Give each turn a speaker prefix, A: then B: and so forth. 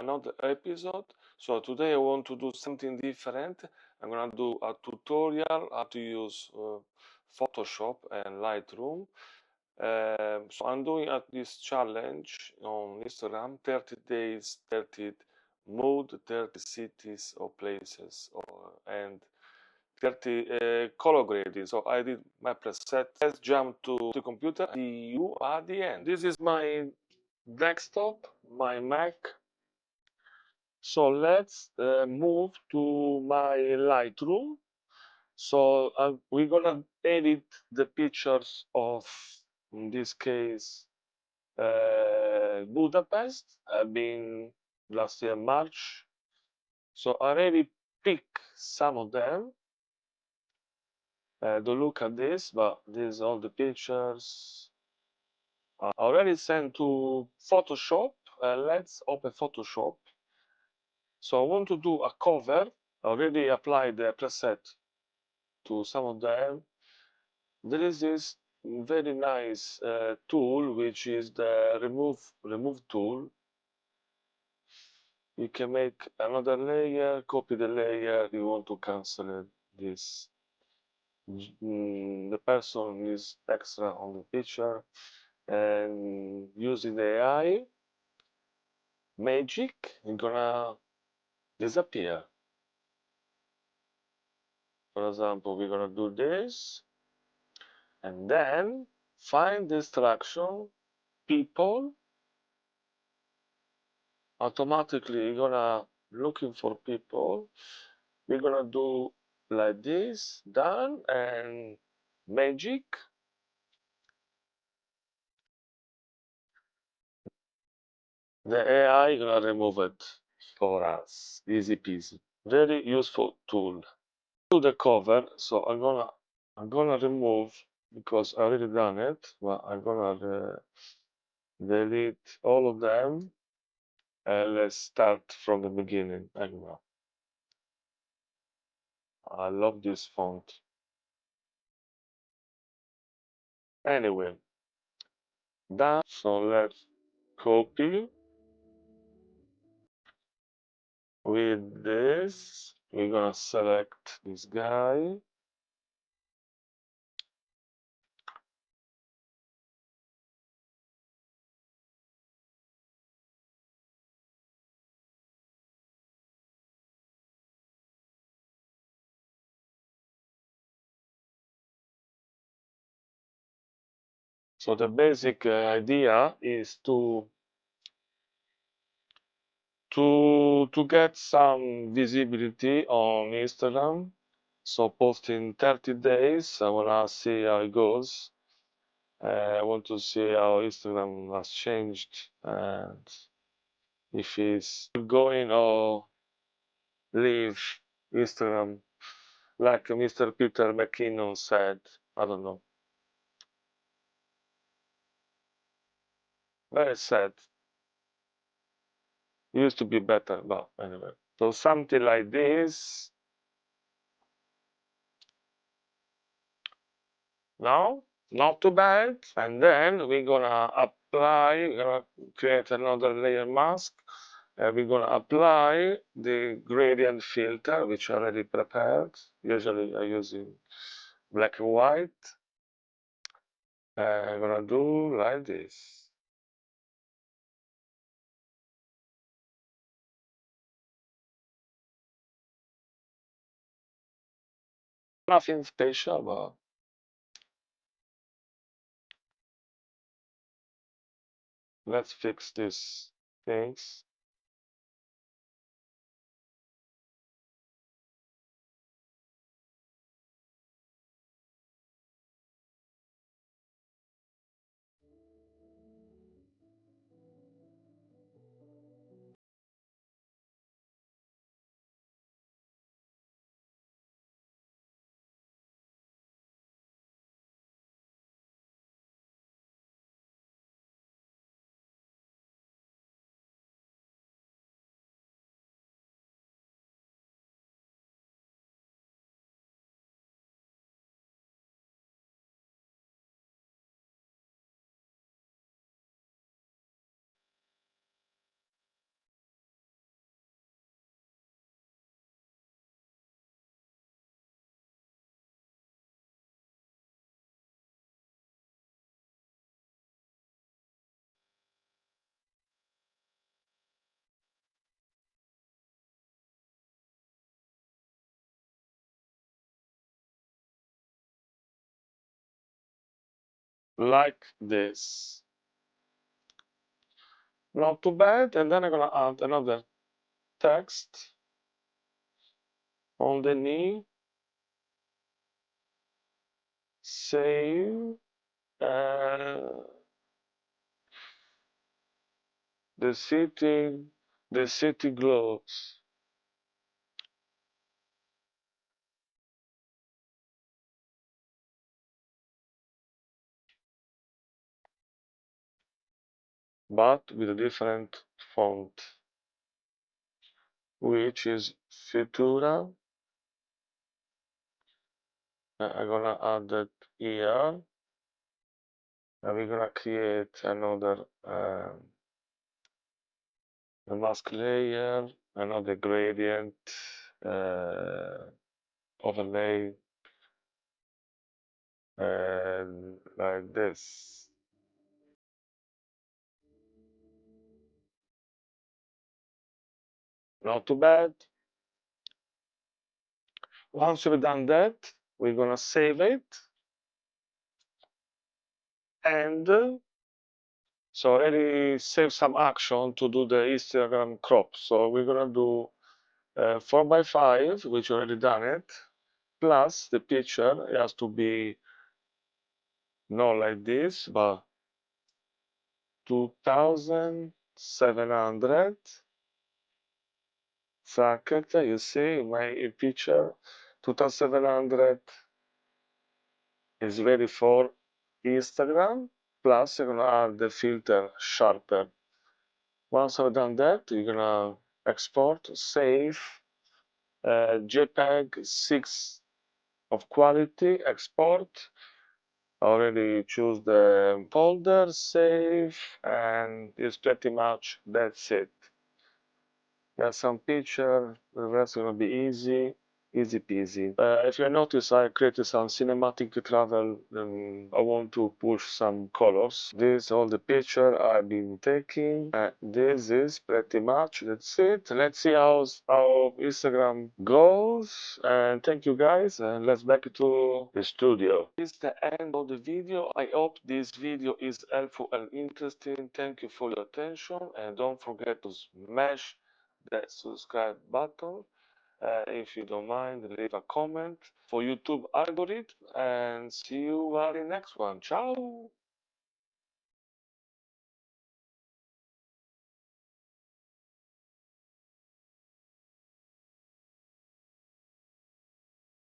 A: another episode. So today I want to do something different. I'm gonna do a tutorial how to use Photoshop and Lightroom. So I'm doing this challenge on Instagram: 30 days, 30 mood, 30 cities or places, and 30 color grading. So I did my preset. Let's jump to the computer. See you at the end. This is my desktop, my Mac. So let's move to my Lightroom. So we're gonna edit the pictures of, in this case, Budapest. I've been last year March. So I already picked some of them. Don't look at this, but these are all the pictures. I already sent to Photoshop. Let's open Photoshop. So I want to do a cover. I already applied the preset to some of them. There is this very nice tool, which is the remove tool. You can make another layer, copy the layer you want to cancel it. This the person is extra on the picture, and using the AI magic, it's gonna disappear. For example, we're gonna do this, and then find the instruction people. Automatically you're gonna looking for people. We're gonna do like this, done, and magic. The AI gonna remove it for us. Easy peasy. Very useful tool. To the cover, so I'm gonna remove, because I already done it, but I'm gonna delete all of them, and let's start from the beginning. Anyway, I love this font. Anyway, done. So let's copy. With this, we're gonna select this guy. So the basic idea is to get some visibility on Instagram. So posting 30 days, I wanna see how it goes. I want to see how Instagram has changed, and if it's going or leave Instagram, like Mr. Peter McKinnon said. I don't know. Very sad. Used to be better, but anyway. So something like this. No, not too bad. And then we're gonna apply, we're gonna create another layer mask. We're gonna apply the gradient filter, which I already prepared. Usually I use in black and white. I'm gonna do like this. Nothing special, but let's fix these things. like this. Not too bad. And then I'm gonna add another text on the knee. Save. Uh, the city glows. But with a different font, which is Futura. I'm gonna add that here. And we're gonna create another a mask layer, another gradient uh, overlay, and like this. Not too bad. Once we've done that, we're gonna save it. And so already save some action to do the Instagram crop. So we're gonna do 4 by 5, which already done it. Plus the picture has to be not like this, but 2700. Socket, you see my picture 2700 is ready for Instagram. Plus you're gonna add the filter sharper. Once I've done that, you're gonna export, save, JPEG 6 of quality, export. Already choose the folder, save, and it's pretty much that's it. Got some picture, the rest is gonna be easy peasy. If you notice, I created some cinematic travel. I want to push some colors. This all the picture I've been taking. This is pretty much that's it. Let's see how Instagram goes. And thank you guys. And let's back to the studio. This is the end of the video. I hope this video is helpful and interesting. Thank you for your attention, and don't forget to smash that subscribe button. If you don't mind, leave a comment for YouTube algorithm, and see you on the next one. Ciao!